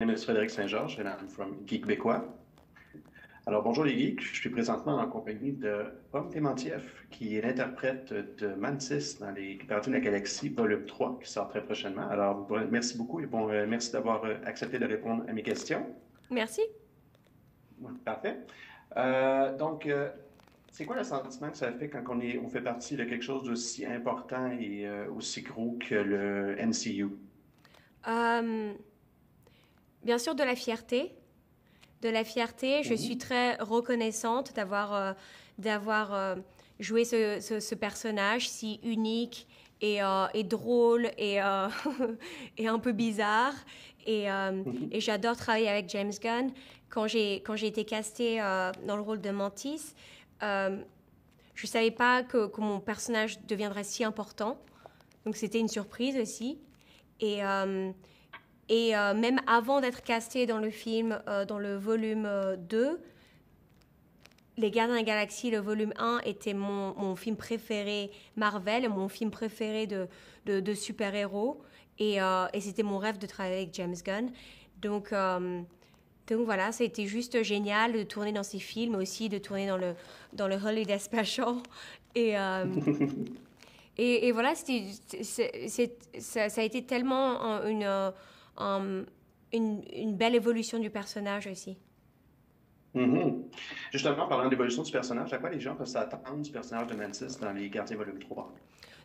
My name is Frédéric Saint-Georges and I'm from Geek Québécois. Alors, bonjour les geeks, je suis présentement en compagnie de Pomme Clémentieff, qui est l'interprète de Mantis dans les Gardiens de la Galaxie, volume 3, qui sort très prochainement. Alors, merci beaucoup et merci d'avoir accepté de répondre à mes questions. Merci. Ouais, parfait. Donc, c'est quoi le sentiment que ça fait quand on fait partie de quelque chose d'aussi important et aussi gros que le MCU? Euh, Bien sûr, de la fierté. De la fierté. Je suis Mhm. très reconnaissante d'avoir joué ce personnage si unique et drôle et un peu bizarre. Et Mhm. j'adore travailler avec James Gunn. Quand j'ai été castée dans le rôle de Mantis, euh, je ne savais pas que mon personnage deviendrait si important. Donc c'était une surprise aussi. Et, euh, et même avant d'être castée dans le film, dans le volume 2, Les Gardiens de la Galaxie, le volume 1 était mon film préféré Marvel, mon film préféré de super-héros. Et c'était mon rêve de travailler avec James Gunn. Donc, euh, donc voilà, ça a été juste génial de tourner dans ces films, aussi de tourner dans le Holiday Special. Et, euh, et voilà, ça a été tellement un- une belle évolution du personnage aussi. Mhm. Justement, parlant d'évolution du personnage, à quoi les gens peuvent s'attendre du personnage de Mantis dans les Gardiens volume 3?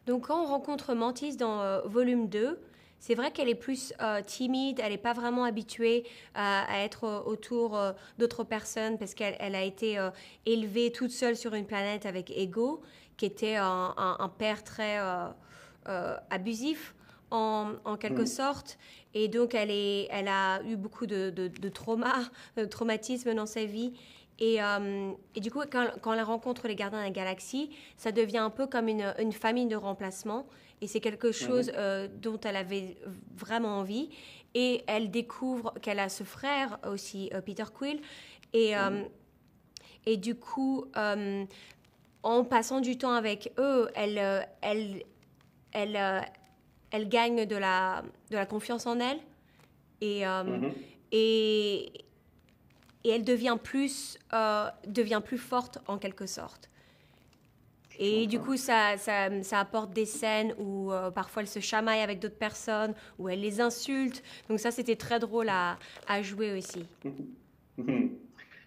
Donc quand on rencontre Mantis dans volume 2, c'est vrai qu'elle est plus timide, elle n'est pas vraiment habituée à être autour d'autres personnes parce qu'elle a été élevée toute seule sur une planète avec Ego, qui était un père très abusif en quelque Mhm. sorte. Et donc elle a eu beaucoup de trauma, de traumatisme dans sa vie. Et du coup, quand elle rencontre les gardiens de la galaxie, ça devient un peu comme une famille de remplacement. Et c'est quelque chose Mhm. dont elle avait vraiment envie. Et elle découvre qu'elle a ce frère aussi, Peter Quill. Et, euh, Mhm. et du coup, en passant du temps avec eux, elle, euh, elle gagne de la confiance en elle. Et, euh, Mhm. et, et elle devient plus forte en quelque sorte. Je Et du comprends. coup, ça apporte des scènes où parfois elle se chamaille avec d'autres personnes, où elle les insulte. Donc ça, c'était très drôle à jouer aussi. Mhm. Mhm.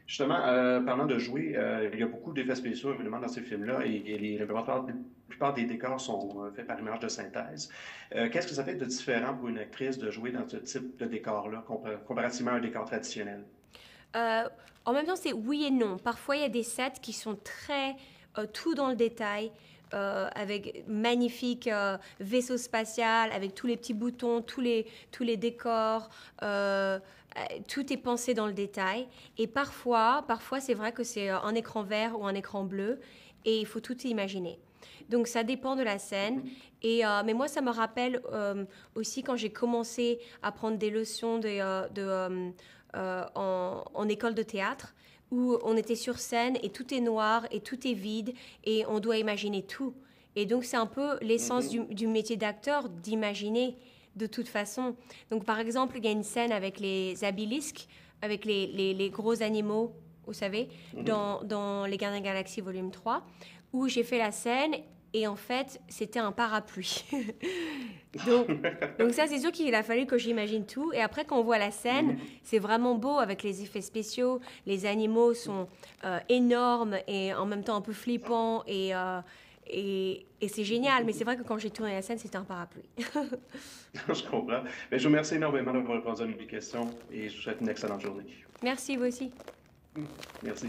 Justement, parlant de jouer, il y a beaucoup d'effets spéciaux évidemment dans ces films-là et la plupart des décors sont faits par image de synthèse. Qu'est-ce que ça fait de différent pour une actrice de jouer dans ce type de décor-là comparativement à un décor traditionnel? Euh, En même temps, c'est oui et non. Parfois, il y a des sets qui sont très tout dans le détail, avec magnifique vaisseau spatial, avec tous les petits boutons, tous les décors. Tout est pensé dans le détail. Et parfois, c'est vrai que c'est un écran vert ou un écran bleu, et il faut tout imaginer. Donc ça dépend de la scène. Mhm. Mais moi, ça me rappelle aussi quand j'ai commencé à prendre des leçons en école de théâtre, où on était sur scène et tout est noir et tout est vide et on doit imaginer tout. Et donc c'est un peu l'essence du, Mhm. du métier d'acteur, d'imaginer de toute façon. Donc par exemple, il y a une scène avec les abilisques, avec les gros animaux, vous savez, Mhm. dans Les Gardiens de la Galaxie volume 3, où j'ai fait la scène et en fait, c'était un parapluie. donc, donc ça, c'est sûr qu'il a fallu que j'imagine tout. Et après, quand on voit la scène, Mhm. c'est vraiment beau avec les effets spéciaux. Les animaux sont énormes et en même temps un peu flippants. Et c'est génial. Mais c'est vrai que quand j'ai tourné la scène, c'était un parapluie. Je comprends. Mais je vous remercie énormément d'avoir répondu à mes questions et je vous souhaite une excellente journée. Merci, vous aussi. Merci.